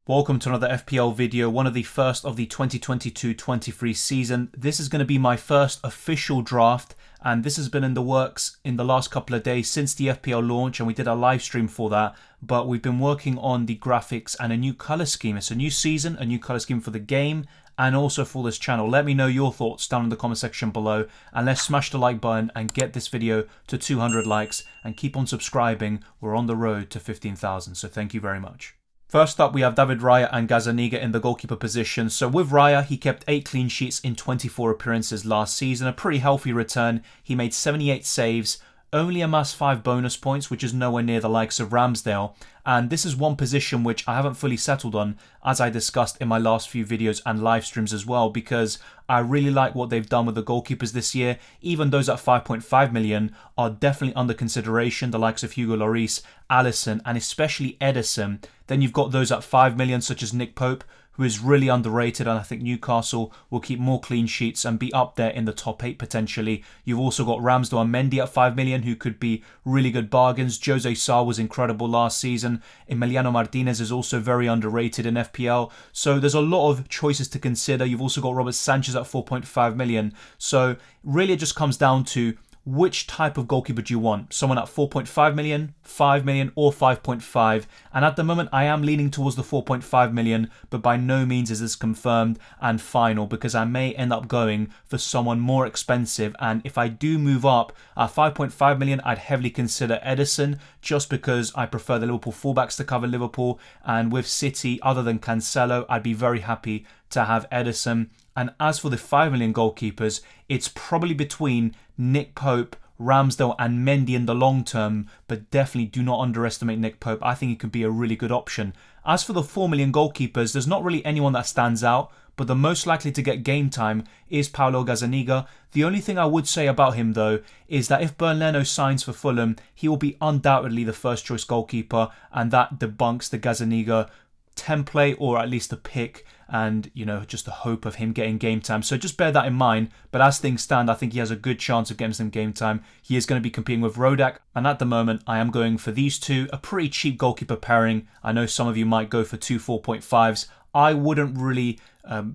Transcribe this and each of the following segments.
Welcome to another FPL video, one of the first of the 2022-23 season. This is going to be my first official draft, and this has been in the works in the last couple of days since the FPL launch, and we did a live stream for that. But we've been working on the graphics and a new colour scheme. It's a new season, a new colour scheme for the game, and also for this channel. Let me know your thoughts down in the comment section below, and let's smash the like button and get this video to 200 likes, and keep on subscribing. We're on the road to 15,000, so thank you very much. First up, we have David Raya and Gazzaniga in the goalkeeper position. So with Raya, he kept 8 clean sheets in 24 appearances last season. A pretty healthy return. He made 78 saves, only amassed 5 bonus points, which is nowhere near the likes of Ramsdale. And this is one position which I haven't fully settled on, as I discussed in my last few videos and live streams as well, because I really like what they've done with the goalkeepers this year. Even those at 5.5 million are definitely under consideration, the likes of Hugo Lloris, Alisson, and especially Ederson. Then you've got those at 5 million, such as Nick Pope, who is really underrated, and I think Newcastle will keep more clean sheets and be up there in the top 8 potentially. You've also got Ramsdale and Mendy at 5 million, who could be really good bargains. Jose Sarr was incredible last season. Emiliano Martinez is also very underrated in FPL. So there's a lot of choices to consider. You've also got Robert Sanchez at 4.5 million. So really it just comes down to which type of goalkeeper do you want? Someone at 4.5 million, 5 million, or 5.5? And at the moment, I am leaning towards the 4.5 million, but by no means is this confirmed and final, because I may end up going for someone more expensive. And if I do move up at 5.5 million, I'd heavily consider Ederson, just because I prefer the Liverpool fullbacks to cover Liverpool. And with City, other than Cancelo, I'd be very happy to have Ederson. And as for the 5 million goalkeepers, it's probably between Nick Pope, Ramsdale and Mendy in the long term, but definitely do not underestimate Nick Pope. I think he could be a really good option. As for the 4 million goalkeepers, there's not really anyone that stands out, but the most likely to get game time is Paulo Gazzaniga. The only thing I would say about him though is that if Bernd Leno signs for Fulham, he will be undoubtedly the first choice goalkeeper, and that debunks the Gazzaniga template, or at least a pick, and just the hope of him getting game time. So just bear that in mind. But as things stand, I think he has a good chance of getting some game time. He is going to be competing with Rodak, and at the moment I am going for these two, a pretty cheap goalkeeper pairing. I know some of you might go for two 4.5s. I wouldn't really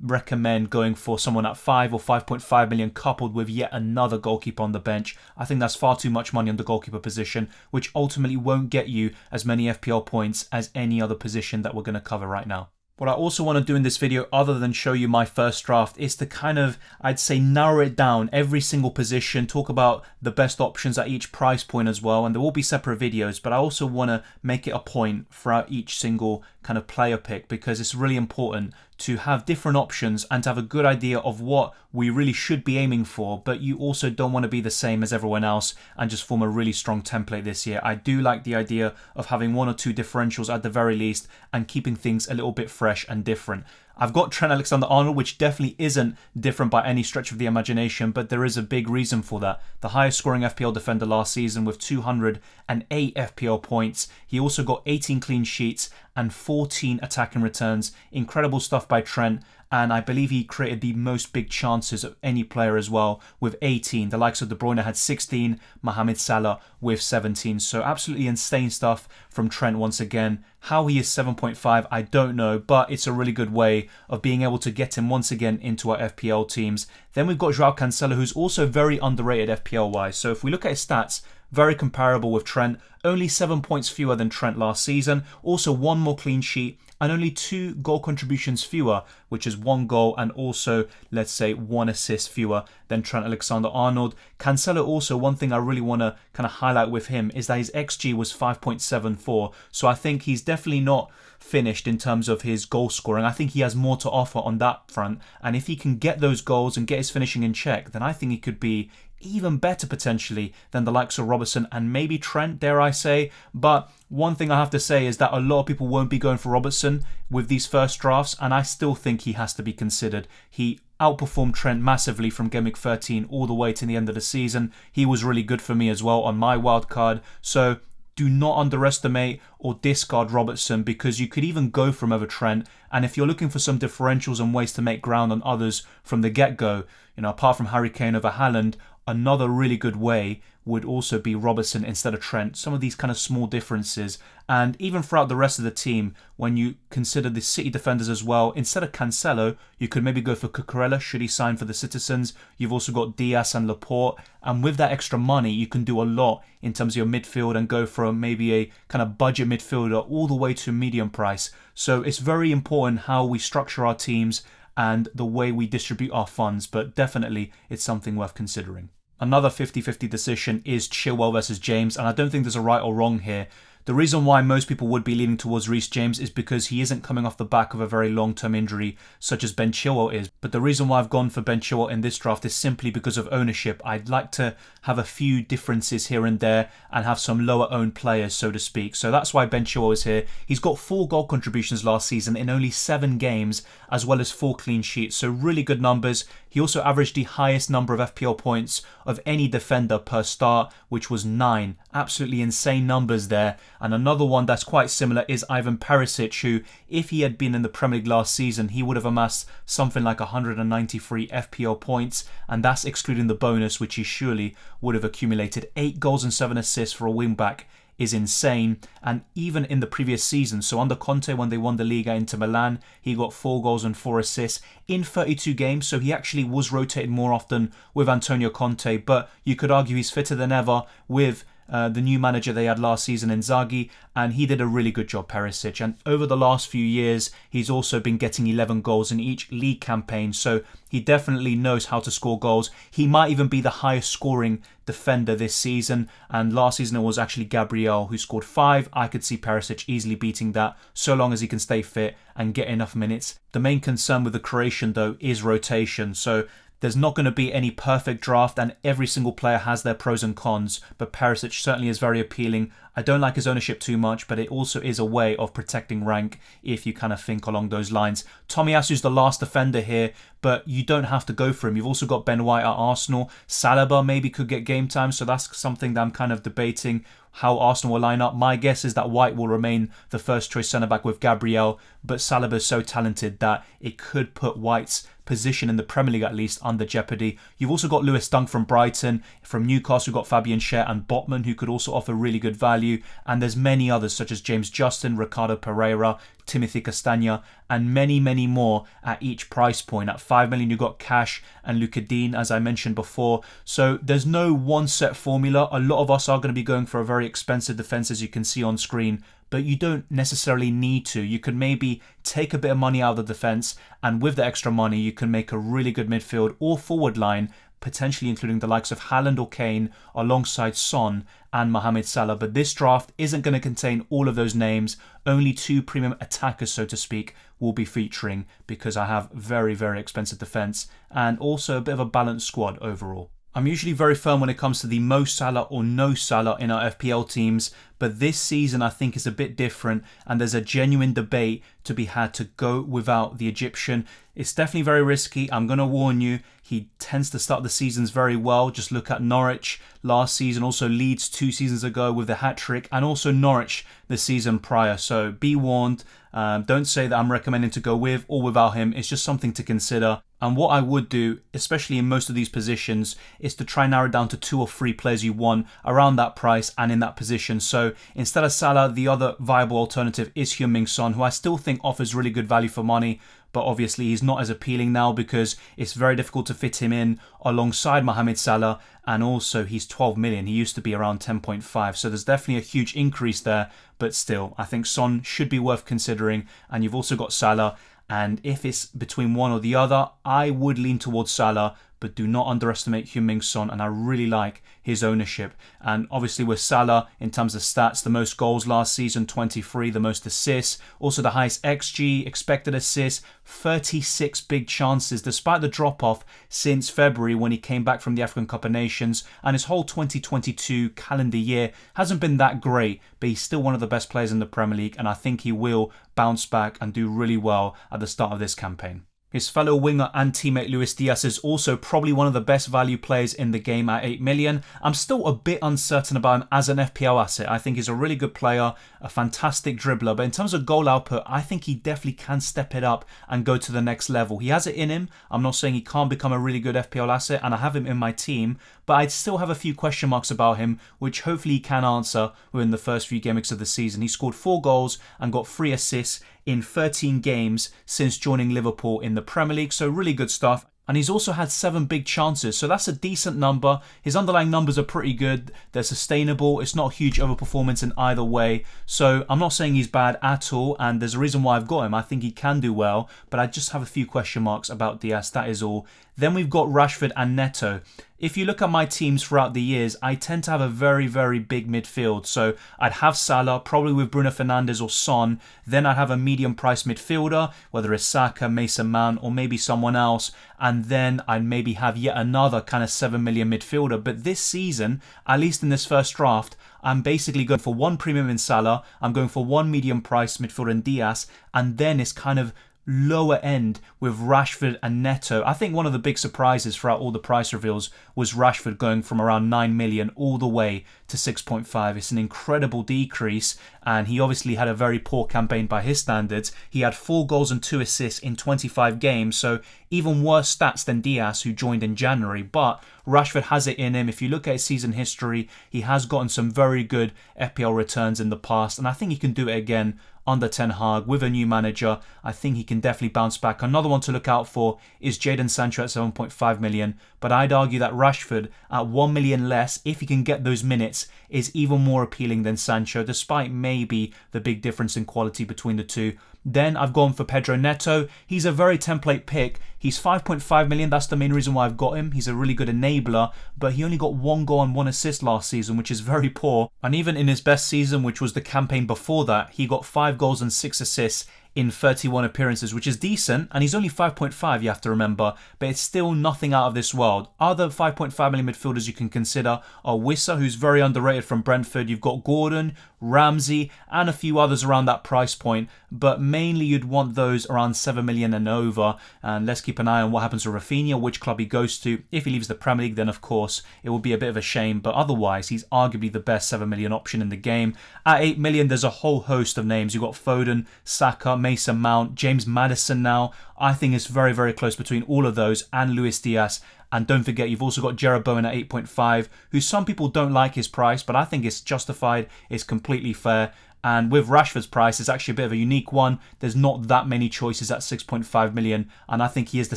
recommend going for someone at 5 or 5.5 million coupled with yet another goalkeeper on the bench. I think that's far too much money on the goalkeeper position, which ultimately won't get you as many FPL points as any other position that we're going to cover right now. What I also want to do in this video, other than show you my first draft, is to kind of, I'd say, narrow it down, every single position, talk about the best options at each price point as well. And there will be separate videos, but I also want to make it a point throughout each single kind of player pick, because it's really important to have different options and to have a good idea of what we really should be aiming for, but you also don't want to be the same as everyone else and just form a really strong template this year. I do like the idea of having 1 or 2 differentials at the very least and keeping things a little bit fresh and different. I've got Trent Alexander-Arnold, which definitely isn't different by any stretch of the imagination, but there is a big reason for that. The highest scoring FPL defender last season with 208 FPL points. He also got 18 clean sheets and 14 attacking returns. Incredible stuff by Trent. And I believe he created the most big chances of any player as well with 18. The likes of De Bruyne had 16, Mohamed Salah with 17. So absolutely insane stuff from Trent once again. How he is 7.5, I don't know, but it's a really good way of being able to get him once again into our FPL teams. Then we've got Joao Cancelo, who's also very underrated FPL-wise. So if we look at his stats, very comparable with Trent. Only 7 points fewer than Trent last season. Also 1 more clean sheet and only 2 goal contributions fewer, which is 1 goal and also, let's say, 1 assist fewer than Trent Alexander-Arnold. Cancelo also, one thing I really want to kind of highlight with him is that his XG was 5.74. So I think he's definitely not finished in terms of his goal scoring. I think he has more to offer on that front. And if he can get those goals and get his finishing in check, then I think he could be even better potentially than the likes of Robertson and maybe Trent, dare I say. But one thing I have to say is that a lot of people won't be going for Robertson with these first drafts, and I still think he has to be considered. He outperformed Trent massively from Game Week 13 all the way to the end of the season. He was really good for me as well on my wild card. So do not underestimate or discard Robertson, because you could even go from over Trent. And if you're looking for some differentials and ways to make ground on others from the get-go, apart from Harry Kane over Haaland, Another really good way would also be Robertson instead of Trent. Some of these kind of small differences. And even throughout the rest of the team, when you consider the City defenders as well, instead of Cancelo, you could maybe go for Cucurella should he sign for the Citizens. You've also got Diaz and Laporte. And with that extra money, you can do a lot in terms of your midfield and go from maybe a kind of budget midfielder all the way to medium price. So it's very important how we structure our teams and the way we distribute our funds, but definitely it's something worth considering. Another 50-50 decision is Chilwell versus James, and I don't think there's a right or wrong here. The reason why most people would be leaning towards Reece James is because he isn't coming off the back of a very long-term injury such as Ben Chilwell is. But the reason why I've gone for Ben Chilwell in this draft is simply because of ownership. I'd like to have a few differences here and there and have some lower-owned players, so to speak. So that's why Ben Chilwell is here. He's got 4 goal contributions last season in only 7 games, as well as 4 clean sheets. So really good numbers. He also averaged the highest number of FPL points of any defender per start, which was 9. Absolutely insane numbers there. And another one that's quite similar is Ivan Perisic, who, if he had been in the Premier League last season, he would have amassed something like 193 FPL points, and that's excluding the bonus, which he surely would have accumulated. 8 goals and 7 assists for a wing-back is insane. And even in the previous season, so under Conte when they won the Liga Inter Milan, he got 4 goals and 4 assists in 32 games, so he actually was rotated more often with Antonio Conte, but you could argue he's fitter than ever with the new manager they had last season, Inzaghi, and he did a really good job, Perisic. And over the last few years, he's also been getting 11 goals in each league campaign, so he definitely knows how to score goals. He might even be the highest scoring defender this season, and last season it was actually Gabriel who scored 5. I could see Perisic easily beating that, so long as he can stay fit and get enough minutes. The main concern with the Croatian, though, is rotation, so there's not going to be any perfect draft, and every single player has their pros and cons, but Perisic certainly is very appealing. I don't like his ownership too much, but it also is a way of protecting rank if you kind of think along those lines. Tomiyasu's the last defender here, but you don't have to go for him. You've also got Ben White at Arsenal. Saliba maybe could get game time, so that's something that I'm kind of debating how Arsenal will line up. My guess is that White will remain the first choice centre-back with Gabriel, but Saliba is so talented that it could put White's position in the Premier League at least under jeopardy. You've also got Lewis Dunk from Brighton. From Newcastle, you've got Fabian Schär and Botman, who could also offer really good value. And there's many others such as James Justin, Ricardo Pereira, Timothy Castagna, and many, many more at each price point. At 5 million, you've got Cash and Luka Dean, as I mentioned before. So there's no one set formula. A lot of us are going to be going for a very expensive defence, as you can see on screen, but you don't necessarily need to. You could maybe take a bit of money out of the defence, and with the extra money, you can make a really good midfield or forward line, potentially including the likes of Haaland or Kane alongside Son and Mohamed Salah. But this draft isn't going to contain all of those names. Only 2 premium attackers, so to speak, will be featuring, because I have very, very expensive defence and also a bit of a balanced squad overall. I'm usually very firm when it comes to the Mo Salah or no Salah in our FPL teams, but this season I think is a bit different, and there's a genuine debate to be had to go without the Egyptian. It's definitely very risky. I'm going to warn you, he tends to start the seasons very well. Just look at Norwich last season, also Leeds 2 seasons ago with the hat-trick, and also Norwich the season prior. So be warned. Don't say that I'm recommending to go with or without him. It's just something to consider. And what I would do, especially in most of these positions, is to try and narrow down to 2 or 3 players you want around that price and in that position. So instead of Salah, the other viable alternative is Heung-min Son, who I still think offers really good value for money. But obviously he's not as appealing now because it's very difficult to fit him in alongside Mohamed Salah, and also he's 12 million. He used to be around 10.5, so there's definitely a huge increase there, but still I think Son should be worth considering. And you've also got Salah, and if it's between one or the other, I would lean towards Salah, but do not underestimate Heung-min Son, and I really like his ownership. And obviously with Salah, in terms of stats, the most goals last season, 23, the most assists, also the highest XG, expected assists, 36 big chances, despite the drop-off since February when he came back from the African Cup of Nations, and his whole 2022 calendar year hasn't been that great, but he's still one of the best players in the Premier League, and I think he will bounce back and do really well at the start of this campaign. His fellow winger and teammate Luis Diaz is also probably one of the best value players in the game at 8 million. I'm still a bit uncertain about him as an FPL asset. I think he's a really good player, a fantastic dribbler, but in terms of goal output, I think he definitely can step it up and go to the next level. He has it in him. I'm not saying he can't become a really good FPL asset, and I have him in my team, but I'd still have a few question marks about him, which hopefully he can answer within the first few game weeks of the season. He scored 4 goals and got 3 assists in 13 games since joining Liverpool in the Premier League, so really good stuff. And he's also had 7 big chances, so that's a decent number. His underlying numbers are pretty good. They're sustainable. It's not a huge overperformance in either way. So I'm not saying he's bad at all, and there's a reason why I've got him. I think he can do well, but I just have a few question marks about Diaz, that is all. Then we've got Rashford and Neto. If you look at my teams throughout the years, I tend to have a very, very big midfield. So I'd have Salah, probably with Bruno Fernandes or Son. Then I'd have a medium price midfielder, whether it's Saka, Mason Mount, or maybe someone else. And then I'd maybe have yet another kind of 7 million midfielder. But this season, at least in this first draft, I'm basically going for 1 premium in Salah. I'm going for 1 medium price midfielder in Diaz. And then it's kind of lower end with Rashford and Neto. I think one of the big surprises throughout all the price reveals was Rashford going from around 9 million all the way to 6.5. It's an incredible decrease, and he obviously had a very poor campaign by his standards. He had 4 goals and 2 assists in 25 games, so even worse stats than Diaz, who joined in January. But Rashford has it in him. If you look at his season history, he has gotten some very good FPL returns in the past, and I think he can do it again under Ten Hag with a new manager. I think he can definitely bounce back. Another one to look out for is Jadon Sancho at 7.5 million, but I'd argue that Rashford at 1 million less, if he can get those minutes, is even more appealing than Sancho, despite maybe the big difference in quality between the two. Then I've gone for Pedro Neto. He's a very template pick. He's 5.5 million. That's the main reason why I've got him. He's a really good enabler, but he only got 1 goal and 1 assist last season, which is very poor. And even in his best season, which was the campaign before that, he got 5 goals and 6 assists in 31 appearances, which is decent, and he's only 5.5, you have to remember, but it's still nothing out of this world. Other 5.5 million midfielders you can consider are Wissa, who's very underrated from Brentford. You've got Gordon, Ramsey, and a few others around that price point, but mainly you'd want those around 7 million and over. And let's keep an eye on what happens to Rafinha, which club he goes to. If he leaves the Premier League, then of course it will be a bit of a shame, but otherwise he's arguably the best 7 million option in the game. At 8 million, there's a whole host of names. You've got Foden, Saka, Mason Mount, James Maddison now. I think it's very, very close between all of those and Luis Diaz. And don't forget, you've also got Jarrod Bowen at 8.5, who some people don't like his price, but I think it's justified, it's completely fair. And with Rashford's price, it's actually a bit of a unique one. There's not that many choices at 6.5 million, and I think he is the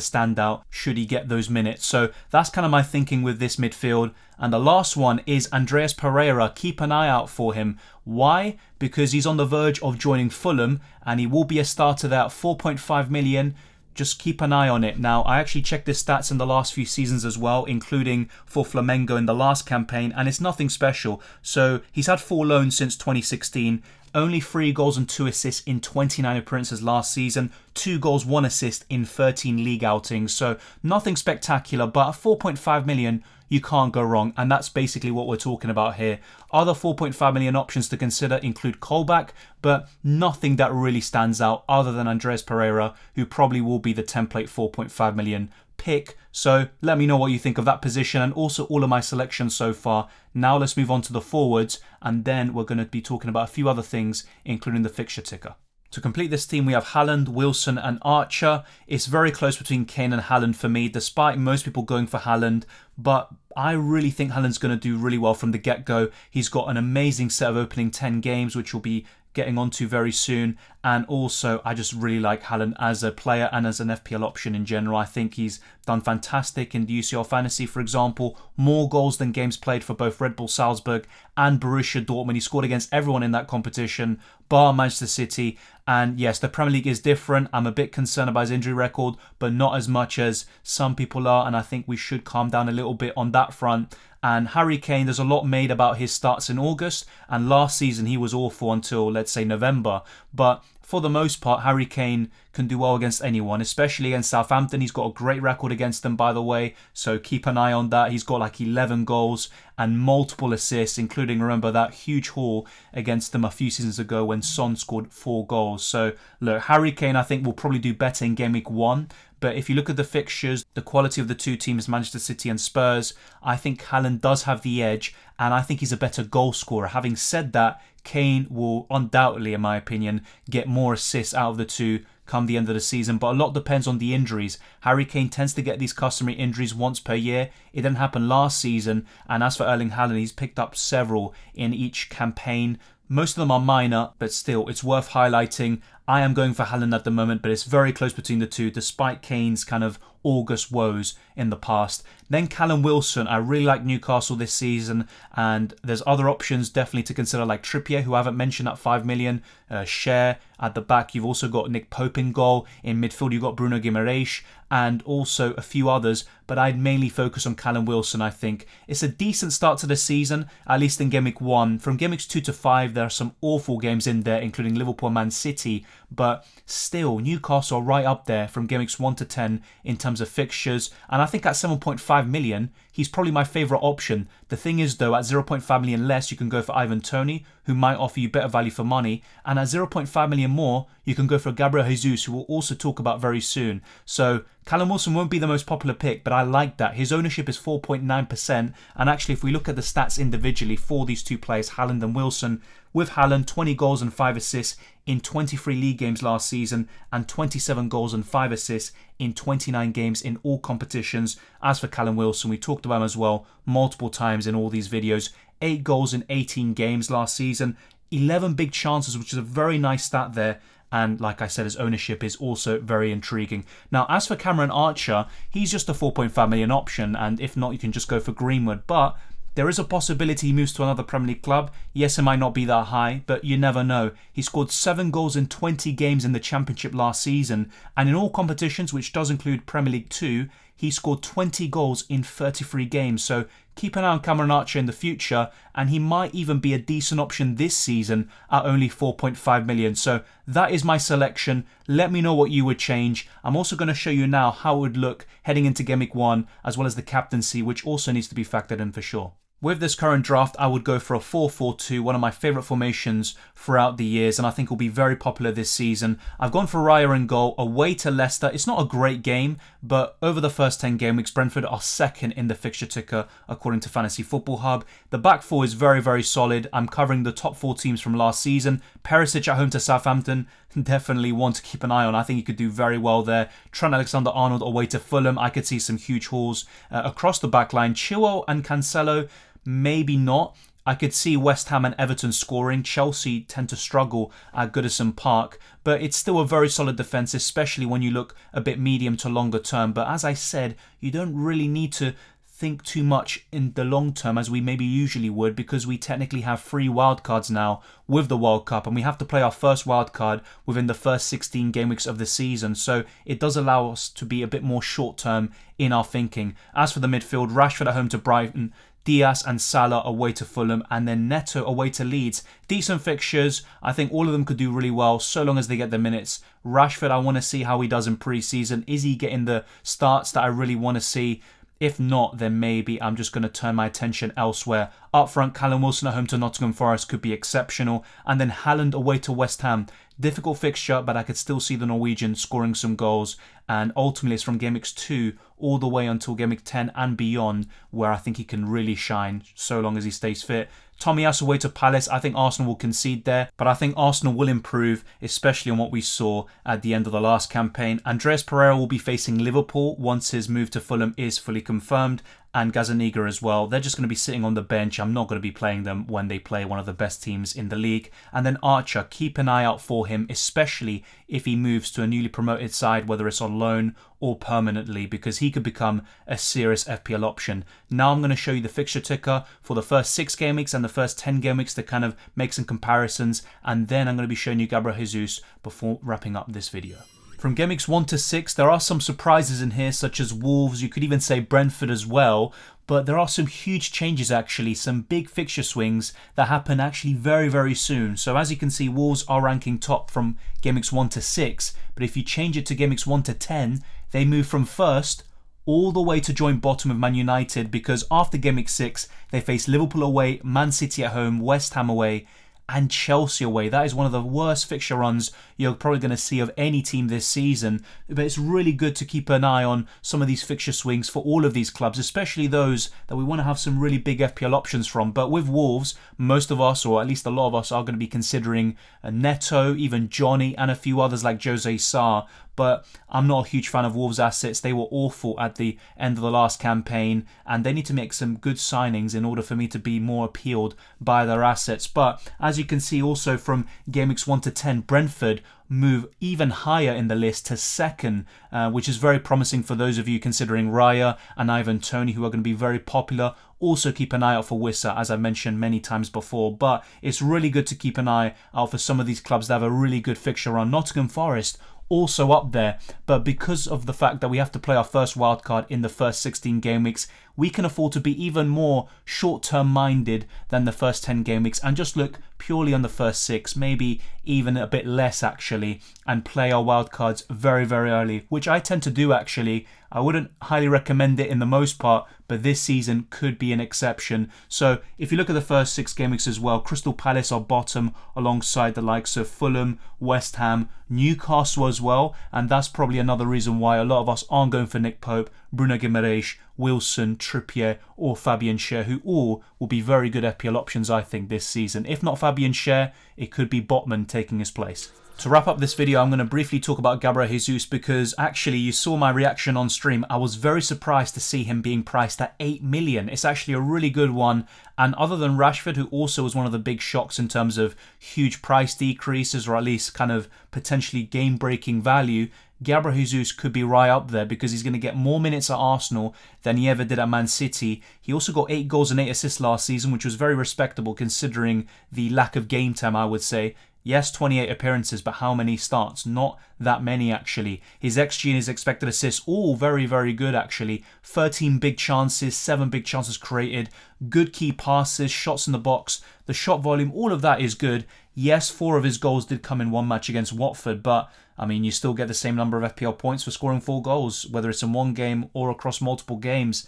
standout should he get those minutes. So that's kind of my thinking with this midfield. And the last one is Andreas Pereira. Keep an eye out for him. Why? Because he's on the verge of joining Fulham, and he will be a starter there at 4.5 million. Just keep an eye on it. Now, I actually checked his stats in the last few seasons as well, including for Flamengo in the last campaign, and it's nothing special. So he's had 4 loans since 2016, only 3 goals and 2 assists in 29 appearances last season, 2 goals, 1 assist in 13 league outings. So nothing spectacular, but at 4.5 million, you can't go wrong, and that's basically what we're talking about here. Other 4.5 million options to consider include Colback, but nothing that really stands out other than Andreas Pereira, who probably will be the template 4.5 million pick. So let me know what you think of that position and also all of my selections so far. Now let's move on to the forwards, and then we're going to be talking about a few other things, including the fixture ticker. To complete this team, we have Haaland, Wilson and Archer. It's very close between Kane and Haaland for me, despite most people going for Haaland. But I really think Haaland's going to do really well from the get-go. He's got an amazing set of opening 10 games, which we'll be getting onto very soon. And also, I just really like Haaland as a player and as an FPL option in general. I think he's done fantastic in the UCL Fantasy, for example. More goals than games played for both Red Bull Salzburg and Borussia Dortmund. He scored against everyone in that competition, bar Manchester City. And yes, the Premier League is different. I'm a bit concerned about his injury record, but not as much as some people are. And I think we should calm down a little bit on that front. And Harry Kane, there's a lot made about his starts in August. And last season, he was awful until, let's say, November. But for the most part, Harry Kane can do well against anyone, especially against Southampton. He's got a great record against them, by the way, so keep an eye on that. He's got like 11 goals and multiple assists, including, remember, that huge haul against them a few seasons ago when Son scored 4 goals. So look, Harry Kane, I think, will probably do better in game week 1, But if you look at the fixtures, the quality of the two teams, Manchester City and Spurs, I think Haaland does have the edge, and I think he's a better goal scorer. Having said that, Kane will undoubtedly, in my opinion, get more assists out of the two come the end of the season, but a lot depends on the injuries. Harry Kane tends to get these customary injuries once per year. It didn't happen last season, and as for Erling Haaland, he's picked up several in each campaign. Most of them are minor, but still, it's worth highlighting. I am going for Haaland at the moment, but it's very close between the two, despite Kane's kind of August woes in the past. Then Callum Wilson. I really like Newcastle this season, and there's other options definitely to consider, like Trippier, who I haven't mentioned at 5 million. Share at the back. You've also got Nick Pope in goal. In midfield, you've got Bruno Guimaraes, and also a few others, but I'd mainly focus on Callum Wilson, I think. It's a decent start to the season, at least in Game Week 1. From Game Weeks 2 to 5, there are some awful games in there, including Liverpool and Man City, but still, Newcastle are right up there from Game Weeks 1 to 10 in terms of fixtures, and I think at 7.5 million, he's probably my favourite option. The thing is though, at 0.5 million less, you can go for Ivan Toney, who might offer you better value for money, and at 0.5 million more, you can go for Gabriel Jesus, who we'll also talk about very soon. So Callum Wilson won't be the most popular pick, but I like that. His ownership is 4.9%, and actually if we look at the stats individually for these two players, Haaland and Wilson, with Haaland, 20 goals and 5 assists in 23 league games last season, and 27 goals and 5 assists in 29 games in all competitions. As for Callum Wilson, we talked about him as well multiple times in all these videos. 8 goals in 18 games last season, 11 big chances, which is a very nice stat there. And like I said, his ownership is also very intriguing. Now, as for Cameron Archer, he's just a 4.5 million option, and if not, you can just go for Greenwood. But there is a possibility he moves to another Premier League club. Yes, it might not be that high, but you never know. He scored 7 goals in 20 games in the Championship last season, and in all competitions, which does include Premier League 2, he scored 20 goals in 33 games. So keep an eye on Cameron Archer in the future, and he might even be a decent option this season at only 4.5 million. So that is my selection. Let me know what you would change. I'm also going to show you now how it would look heading into Game Week 1, as well as the captaincy, which also needs to be factored in for sure. With this current draft, I would go for a 4-4-2, one of my favourite formations throughout the years, and I think will be very popular this season. I've gone for Raya in goal, away to Leicester. It's not a great game, but over the first 10 game weeks, Brentford are second in the fixture ticker, according to Fantasy Football Hub. The back four is very, very solid. I'm covering the top 4 teams from last season. Perisic at home to Southampton, definitely one to keep an eye on. I think he could do very well there. Trent Alexander-Arnold away to Fulham. I could see some huge hauls across the back line. Chilwell and Cancelo, maybe not. I could see West Ham and Everton scoring. Chelsea tend to struggle at Goodison Park, but it's still a very solid defence, especially when you look a bit medium to longer term. But as I said, you don't really need to think too much in the long term as we maybe usually would, because we technically have 3 wildcards now with the World Cup, and we have to play our first wildcard within the first 16 game weeks of the season. So it does allow us to be a bit more short term in our thinking. As for the midfield, Rashford at home to Brighton, Diaz and Salah away to Fulham, and then Neto away to Leeds. Decent fixtures. I think all of them could do really well so long as they get the minutes. Rashford, I want to see how he does in pre-season. Is he getting the starts that I really want to see? If not, then maybe I'm just going to turn my attention elsewhere. Up front, Callum Wilson at home to Nottingham Forest could be exceptional. And then Haaland away to West Ham. Difficult fixture, but I could still see the Norwegian scoring some goals. And ultimately, it's from Game Week 2 all the way until Game Week 10 and beyond, where I think he can really shine, so long as he stays fit. Tomiyasu away to Palace. I think Arsenal will concede there, but I think Arsenal will improve, especially on what we saw at the end of the last campaign. Andreas Pereira will be facing Liverpool once his move to Fulham is fully confirmed, and Gazaniga as well. They're just going to be sitting on the bench. I'm not going to be playing them when they play one of the best teams in the league. And then Archer, keep an eye out for him, especially if he moves to a newly promoted side, whether it's on loan or permanently, because he could become a serious FPL option. Now I'm going to show you the fixture ticker for the first 6 game weeks and the first 10 game weeks to kind of make some comparisons, and then I'm going to be showing you Gabriel Jesus before wrapping up this video. From game weeks 1 to 6, there are some surprises in here, such as Wolves. You could even say Brentford as well. But there are some huge changes actually, some big fixture swings that happen actually very, very soon. So as you can see, Wolves are ranking top from game weeks 1 to 6. But if you change it to game weeks 1 to 10, they move from first all the way to join bottom with Man United, because after game week 6, they face Liverpool away, Man City at home, West Ham away, and Chelsea away. That is one of the worst fixture runs you're probably going to see of any team this season. But it's really good to keep an eye on some of these fixture swings for all of these clubs, especially those that we want to have some really big FPL options from. But with Wolves, most of us, or at least a lot of us, are going to be considering Neto, even Johnny, and a few others like Jose Sarr. But I'm not a huge fan of Wolves' assets. They were awful at the end of the last campaign, and they need to make some good signings in order for me to be more appealed by their assets. But as you can see also from game weeks 1 to 10, Brentford move even higher in the list to second, which is very promising for those of you considering Raya and Ivan Toney, who are going to be very popular. Also keep an eye out for Wissa, as I mentioned many times before, but it's really good to keep an eye out for some of these clubs that have a really good fixture run. Nottingham Forest also up there, but because of the fact that we have to play our first wildcard in the first 16 game weeks, we can afford to be even more short-term minded than the first 10 game weeks and just look purely on the first 6, maybe even a bit less actually, and play our wildcards very, very early, which I tend to do actually. I wouldn't highly recommend it in the most part, but this season could be an exception. So if you look at the first 6 game weeks as well, Crystal Palace are bottom alongside the likes of Fulham, West Ham, Newcastle as well, and that's probably another reason why a lot of us aren't going for Nick Pope, Bruno Guimaraes, Wilson, Trippier or Fabian Schär, who all will be very good FPL options I think this season. If not Fabian Schär, it could be Botman taking his place. To wrap up this video, I'm going to briefly talk about Gabriel Jesus because actually you saw my reaction on stream. I was very surprised to see him being priced at 8 million. It's actually a really good one. And other than Rashford, who also was one of the big shocks in terms of huge price decreases or at least kind of potentially game-breaking value, Gabriel Jesus could be right up there because he's going to get more minutes at Arsenal than he ever did at Man City. He also got 8 goals and 8 assists last season, which was very respectable considering the lack of game time, I would say. Yes, 28 appearances, but how many starts? Not that many, actually. His XG and his expected assists, all very, very good, actually. 13 big chances, 7 big chances created, good key passes, shots in the box. The shot volume, all of that is good. Yes, 4 of his goals did come in one match against Watford, but I mean, you still get the same number of FPL points for scoring 4 goals, whether it's in one game or across multiple games.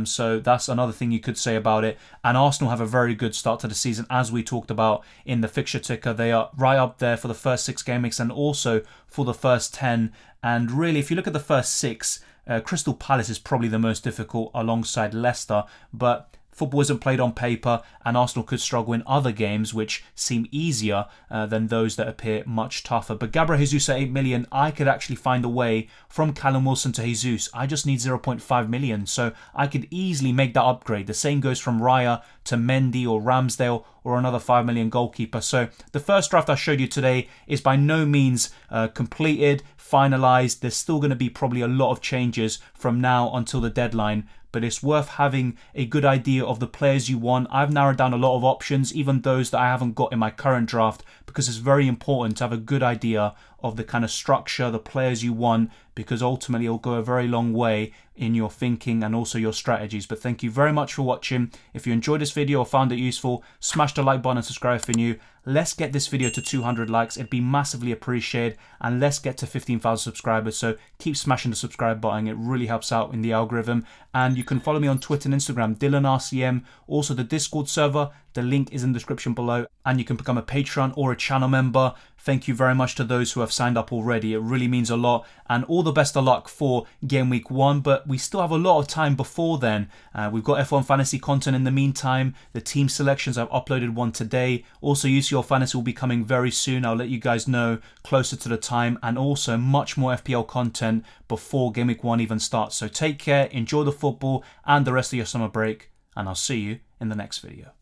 So that's another thing you could say about it. And Arsenal have a very good start to the season, as we talked about in the fixture ticker. They are right up there for the first 6 game weeks and also for the first 10. And really, if you look at the first 6, Crystal Palace is probably the most difficult alongside Leicester, but football isn't played on paper, and Arsenal could struggle in other games which seem easier than those that appear much tougher. But Gabriel Jesus at 8 million, I could actually find a way from Callum Wilson to Jesus. I just need 0.5 million, so I could easily make that upgrade. The same goes from Raya to Mendy or Ramsdale or another 5 million goalkeeper. So the first draft I showed you today is by no means completed, finalized. There's still going to be probably a lot of changes from now until the deadline, but it's worth having a good idea of the players you want. I've narrowed down a lot of options, even those that I haven't got in my current draft, because it's very important to have a good idea of the kind of structure, the players you want, because ultimately it'll go a very long way in your thinking and also your strategies. But thank you very much for watching. If you enjoyed this video or found it useful, smash the like button and subscribe if you're new. Let's get this video to 200 likes. It'd be massively appreciated. And let's get to 15,000 subscribers. So keep smashing the subscribe button. It really helps out in the algorithm. And you can follow me on Twitter and Instagram, DylanRCM. Also the Discord server. The link is in the description below. And you can become a Patreon or a channel member. Thank you very much to those who have signed up already. It really means a lot. And all the best of luck for game week 1. But we still have a lot of time before then. We've got F1 fantasy content in the meantime. The team selections, I've uploaded one today. Also, UCL fantasy will be coming very soon. I'll let you guys know closer to the time. And also much more FPL content before game week 1 even starts. So take care, enjoy the football and the rest of your summer break. And I'll see you in the next video.